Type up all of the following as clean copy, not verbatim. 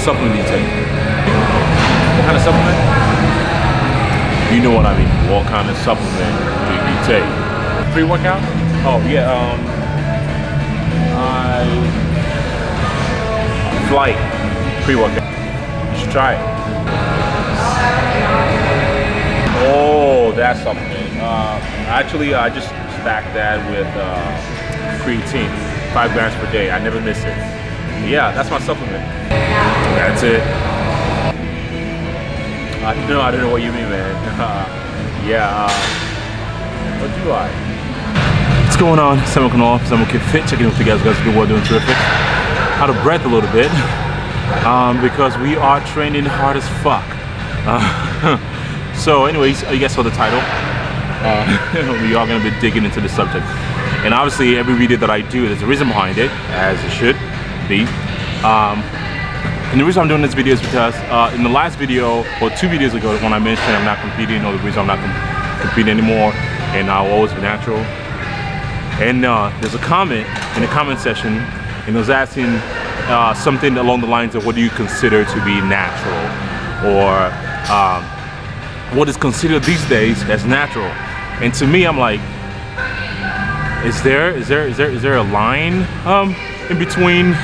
supplement do you take? What kind of supplement? You know what I mean. What kind of supplement do you take? Pre-workout? Oh yeah, Flight pre-workout. You should try it. Oh, that supplement. Actually, I just stacked that with creatine, 5 grams per day. I never miss it. Yeah, that's my supplement. That's it. I don't know what you mean, man. Yeah. What do I? What's going on? SAMOKFIT, checking in with you guys. You guys are doing terrific. Out of breath a little bit because we are training hard as fuck. So anyways, you guys saw the title. We are going to be digging into the subject, and obviously every video that I do, there's a reason behind it, as it should be. And the reason I'm doing this video is because in the last video, or 2 videos ago, when I mentioned I'm not competing, or the reason I'm not competing anymore, and I'll always be natural. And there's a comment in the comment section, and it was asking something along the lines of, what do you consider to be natural, or what is considered these days as natural? And to me, I'm like, is there a line in between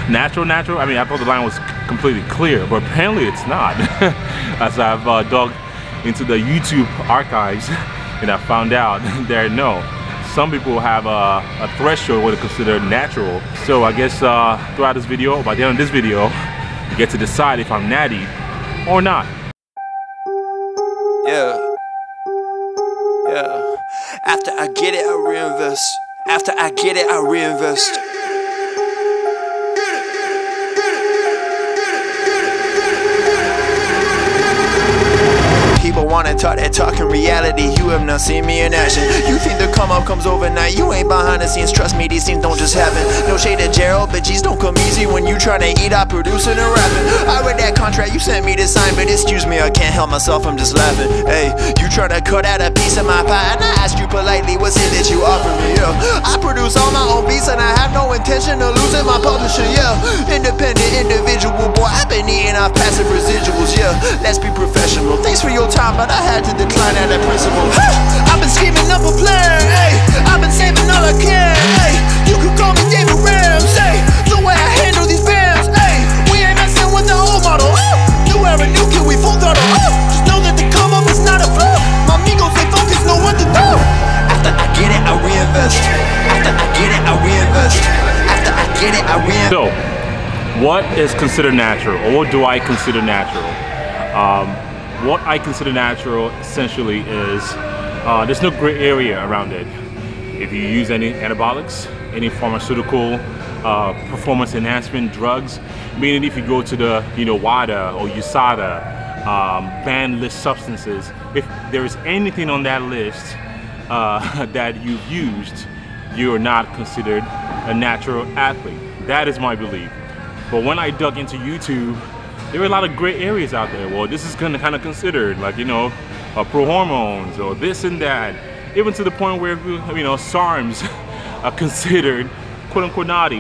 natural? I mean, I thought the line was completely clear, but apparently it's not. As I've dug into the YouTube archives, and I found out that no, some people have a threshold what is considered natural. So I guess throughout this video, by the end of this video, you get to decide if I'm natty or not. Yeah. After I get it, I reinvest. After I get it, I reinvest. People wanna talk that talk in reality. You have not seen me in action. You think the come up comes overnight. You ain't behind the scenes. Trust me, these things don't just happen. No shade at Gerald, but G's don't come easy when you tryna eat out producing and rapping. I read that contract you sent me to sign, but excuse me, I can't help myself, I'm just laughing. Hey, you tryna cut out a piece of my pie, and I asked you politely, what's it that you offer me? Yeah, I produce all my own beats, and I have no intention of losing my publisher. Yeah, independent individual, boy, I've been eating off passive residuals. Yeah, let's be professional. Thanks for your time, but I had to decline at that principle. I've been scheming up a plan, hey. I've been saving all I can, hey. You could call me David Ramsey. The way I handle these bands, hey. We ain't messing with the old model. New era, new kid, we full throttle. Just know that the come up is not a fluke. My amigos, they focus, know what to do. After I get it, I reinvest. After I get it, I reinvest. After I get it, I reinvest. So, what is considered natural, or what do I consider natural? What I consider natural essentially is there's no gray area around it. If you use any anabolics, any pharmaceutical performance enhancement drugs, meaning if you go to the WADA or USADA banned list substances, if there is anything on that list that you've used, you are not considered a natural athlete. That is my belief. But when I dug into YouTube, there are a lot of gray areas out there. Well, this is kind of considered like, pro hormones or this and that, even to the point where, SARMs are considered quote unquote natty,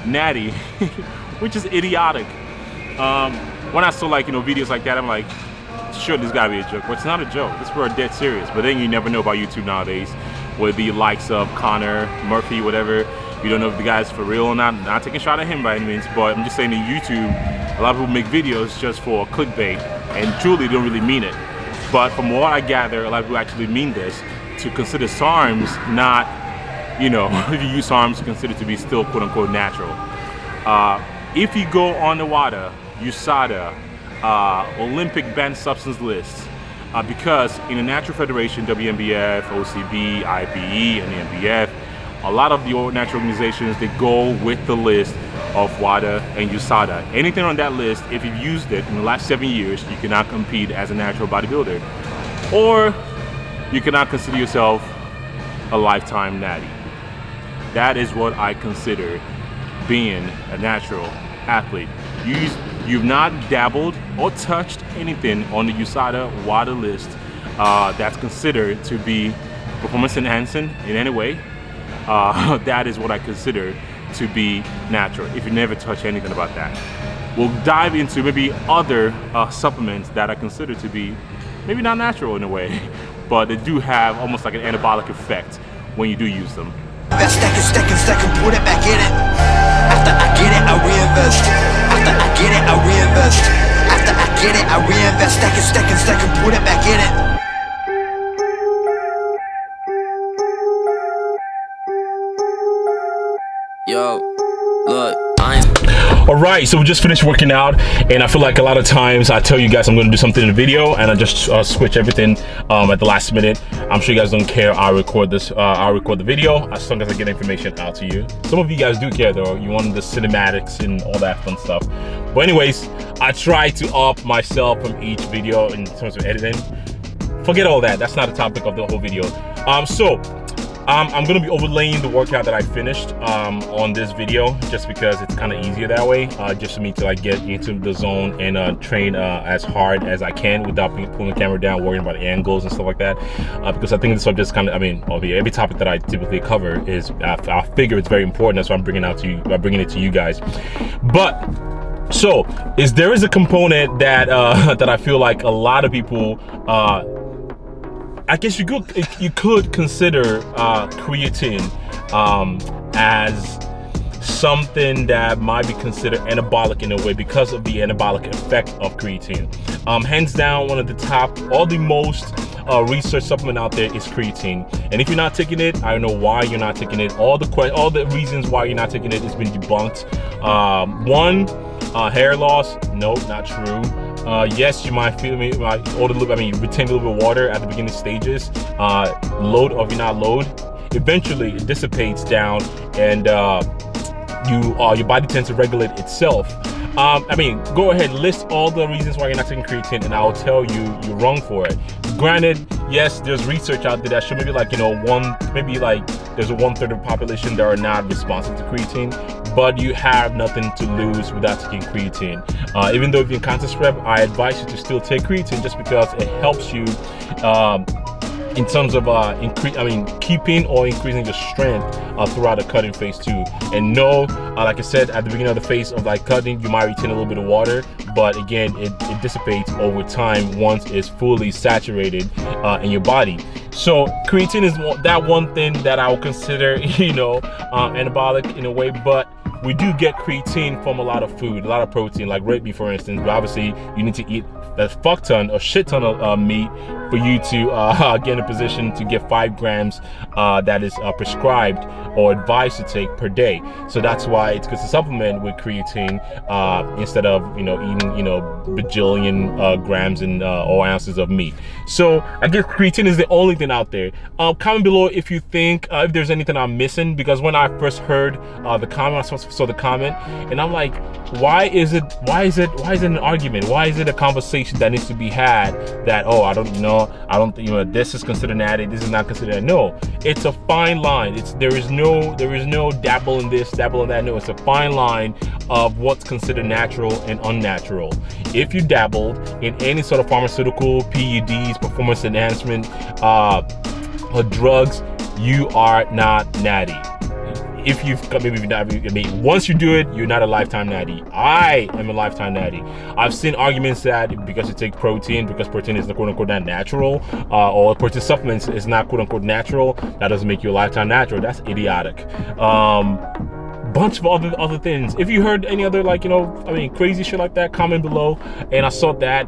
natty, which is idiotic. When I saw videos like that, I'm like, sure, this gotta be a joke, but it's not a joke. This is dead serious. But then you never know about YouTube nowadays, with the likes of Connor, Murphy, whatever. You don't know if the guy's for real or not. Not taking a shot at him by any means, but I'm just saying in YouTube, a lot of people make videos just for clickbait and truly don't really mean it. But from what I gather, a lot of people actually mean this, to consider SARMs not, if you use SARMs, consider to be still quote unquote natural. If you go on the WADA, USADA, Olympic banned substance list, because in the Natural Federation, WNBF, OCB, IPE, and the NBF, a lot of the natural organizations, they go with the list of WADA and USADA. Anything on that list, if you've used it in the last 7 years, you cannot compete as a natural bodybuilder. Or you cannot consider yourself a lifetime natty. That is what I consider being a natural athlete. You've not dabbled or touched anything on the USADA WADA list that's considered to be performance enhancing in any way. That is what I consider to be natural, if you never touch anything about that. we'll dive into maybe other supplements that are considered to be maybe not natural in a way, but they do have almost like an anabolic effect when you do use them. Stack and put it back in it. After I get it, I reinvest. After I get it, I reinvest. After I get it, I reinvest. Stack and put it back in it. Yo, look, all right, so we just finished working out, and I feel like a lot of times I tell you guys I'm going to do something in the video, and I just switch everything at the last minute. I'm sure you guys don't care. I'll record this. I'll record the video as long as I get information out to you. Some of you guys do care though. You want the cinematics and all that fun stuff. But anyways, I try to up myself from each video in terms of editing. Forget all that. That's not the topic of the whole video. I'm gonna be overlaying the workout that I finished on this video, just because it's kind of easier that way, just for me to like get into the zone and train as hard as I can without pulling the camera down, worrying about angles and stuff like that. Because I think this subject is kind of, I mean, every topic that I typically cover is, I figure it's very important. That's why I'm bringing it to you guys. But so there is a component that that I feel like a lot of people, I guess you could consider creatine as something that might be considered anabolic in a way because of the anabolic effect of creatine. Hands down, one of the top, or the most research supplement out there is creatine. And if you're not taking it, I don't know why you're not taking it. All the reasons why you're not taking it has been debunked. One, hair loss. No, not true. Yes, you might feel me, retain a little bit of water at the beginning stages. Load, or if you're not load, eventually it dissipates down, and your body tends to regulate itself. I mean, go ahead, list all the reasons why you're not taking creatine, and I'll tell you you're wrong for it. Granted, yes, there's research out there that show maybe like, you know, there's a 1/3 of the population that are not responsive to creatine, but you have nothing to lose without taking creatine. Even though if you're in contest prep, I advise you to still take creatine, just because it helps you in terms of keeping or increasing your strength throughout the cutting phase too. And no, like I said at the beginning of the phase of like cutting, you might retain a little bit of water, but again, it dissipates over time once it's fully saturated in your body. So creatine is that one thing that I would consider, you know, anabolic in a way, but we do get creatine from a lot of food, a lot of protein, like red meat for instance. But obviously you need to eat a fuck ton, a shit ton of meat for you to get in a position to get 5 grams that is prescribed or advised to take per day. So that's why it's good to supplement with creatine instead of, you know, eating, you know, bajillion grams and or ounces of meat. So I guess creatine is the only thing out there. Comment below if you think if there's anything I'm missing, because when I first heard the comment, I saw the comment, and I'm like, why is it an argument? Why is it a conversation that needs to be had that, oh, I don't think, you know, this is considered natty, this is not considered. No, it's a fine line. There is no dabble in this, dabble in that. No, it's a fine line of what's considered natural and unnatural. If you dabbled in any sort of pharmaceutical, PEDs, performance enhancement, or drugs, you are not natty. If once you do it, you're not a lifetime natty. I am a lifetime natty. I've seen arguments that because you take protein, because protein is quote unquote not natural, or protein supplements is not quote unquote natural, that doesn't make you a lifetime natural. That's idiotic. Bunch of other things. If you heard any other, like, you know, I mean, crazy shit like that, comment below. And I saw that,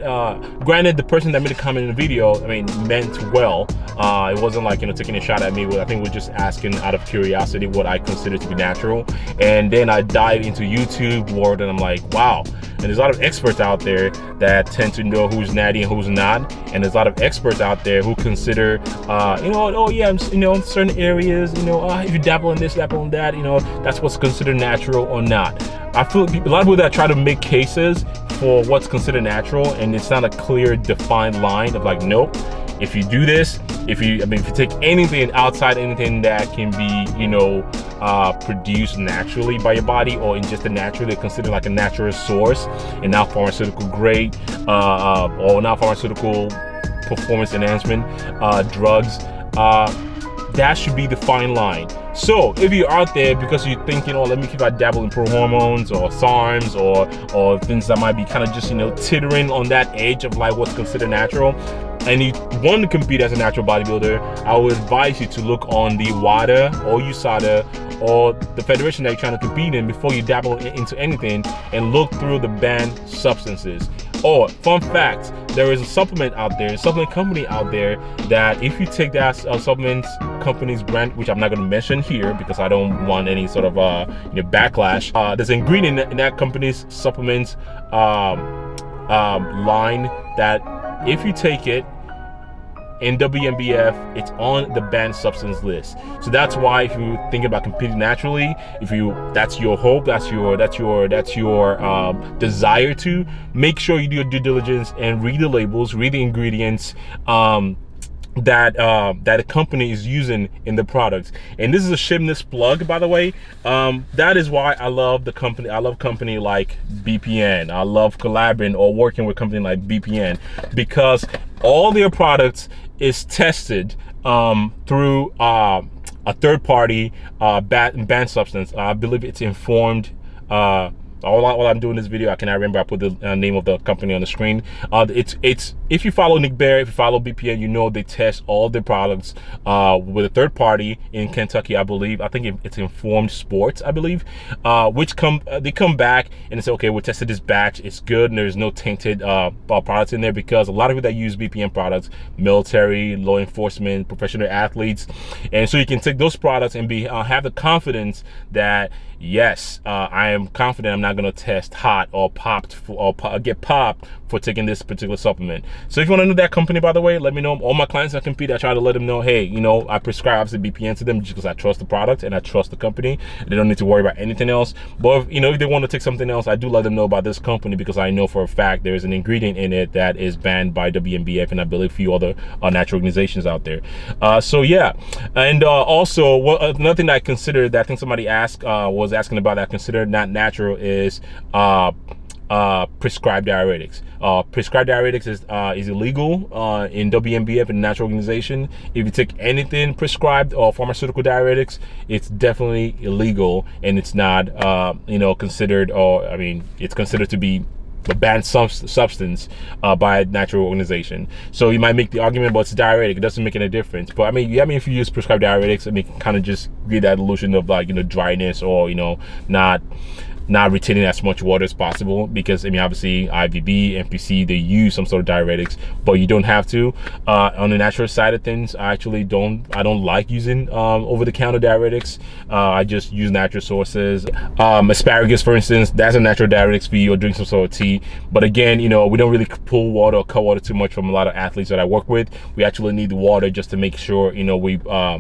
granted, the person that made a comment in the video, I mean, meant well. It wasn't like, you know, taking a shot at me. I think we're just asking out of curiosity what I consider to be natural. And then I dive into YouTube world, and I'm like, wow. And there's a lot of experts out there that tend to know who's natty and who's not. And there's a lot of experts out there who consider, you know, oh yeah, you know, in certain areas, you know, if you dabble in this, dabble in that, you know, that's what's considered natural or not. I feel a lot of people that try to make cases for what's considered natural, and it's not a clear defined line of like, nope, if you do this, if you take anything outside, anything that can be, you know, produced naturally by your body, or in just a naturally considered like a natural source, and not pharmaceutical grade, or not pharmaceutical performance enhancement drugs, that should be the fine line. So if you're out there because you're thinking, oh, let me see if I dabble in pro hormones or SARMs or things that might be kind of just, you know, teetering on that edge of like what's considered natural, and you want to compete as a natural bodybuilder, I would advise you to look on the WADA or USADA or the federation that you're trying to compete in before you dabble into anything, and look through the banned substances. Or, fun fact, there is a supplement out there, a supplement company out there that if you take that supplement company's brand, which I'm not going to mention here because I don't want any sort of you know, backlash, there's an ingredient in that company's supplements line that if you take it in WNBF, it's on the banned substance list. So that's why if you think about competing naturally, if you that's your hope, that's your desire to, make sure you do your due diligence and read the labels, read the ingredients that a company is using in the products. And this is a shameless plug, by the way. That is why I love the company. I love company like BPN. I love collaborating or working with company like BPN, because all their products is tested through a third-party banned substance. I believe it's informed. While I'm doing this video, I cannot remember. I put the name of the company on the screen. It's if you follow Nick Bear, if you follow BPN, you know they test all their products with a third party in Kentucky, I believe. I think it's Informed Sports, I believe. They come back and they say, okay, we tested this batch, it's good, and there's no tainted products in there, because a lot of people that use BPN products, military, law enforcement, professional athletes, and so you can take those products and have the confidence that yes, I am confident I'm not going to test hot or get popped for taking this particular supplement. So if you want to know that company, by the way, let me know. All my clients that compete, I try to let them know, hey, you know, I prescribe obviously BPN to them just because I trust the product and I trust the company. They don't need to worry about anything else. But if, you know, if they want to take something else, I do let them know about this company, because I know for a fact there is an ingredient in it that is banned by WNBF and I believe a few other natural organizations out there. So yeah, and also another thing that I considered, that I think somebody asked was asking about, that I consider not natural, is prescribed diuretics. Prescribed diuretics is illegal in WNBF, and natural organization. If you take anything prescribed or pharmaceutical diuretics, it's definitely illegal, and it's not you know, considered, or I mean, it's considered to be a banned substance by a natural organization. So you might make the argument, but it's diuretic, it doesn't make any difference. But I mean, if you use prescribed diuretics, I mean, it can kind of just give that illusion of, like, you know, dryness, or, you know, not retaining as much water as possible, because I mean, obviously IVB, NPC, they use some sort of diuretics, but you don't have to. On the natural side of things, I don't like using over-the-counter diuretics. I just use natural sources. Asparagus, for instance, that's a natural diuretics for you, or drink some sort of tea. But again, you know, we don't really pull water or cut water too much from a lot of athletes that I work with. We actually need the water just to make sure, you know, we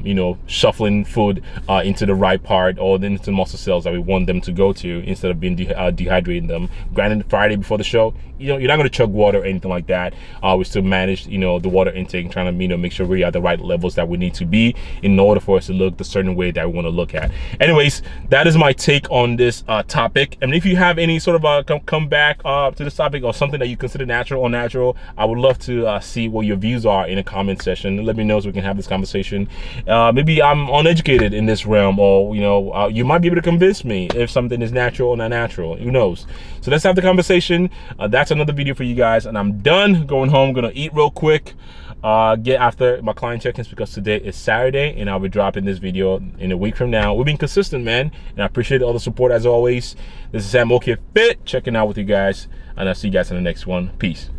you know, shuffling food into the right part, or into the muscle cells that we want them to go to, instead of being dehydrating them. Granted, Friday before the show, you know, you're not going to chug water or anything like that. We still manage, you know, the water intake, trying to, you know, make sure we're at the right levels that we need to be in order for us to look the certain way that we want to look at. Anyways, that is my take on this topic. I mean, if you have any sort of come back to this topic, or something that you consider natural or unnatural, I would love to see what your views are in a comment section. Let me know so we can have this conversation. Maybe I'm uneducated in this realm, or, you know, you might be able to convince me if something is natural or not natural. Who knows? So let's have the conversation. That's another video for you guys, and I'm done. Going home, gonna eat real quick, get after my client check-ins, because today is Saturday and I'll be dropping this video in a week from now. We've been consistent, man, and I appreciate all the support as always. This is SAMOKFIT checking out with you guys, and I'll see you guys in the next one. Peace.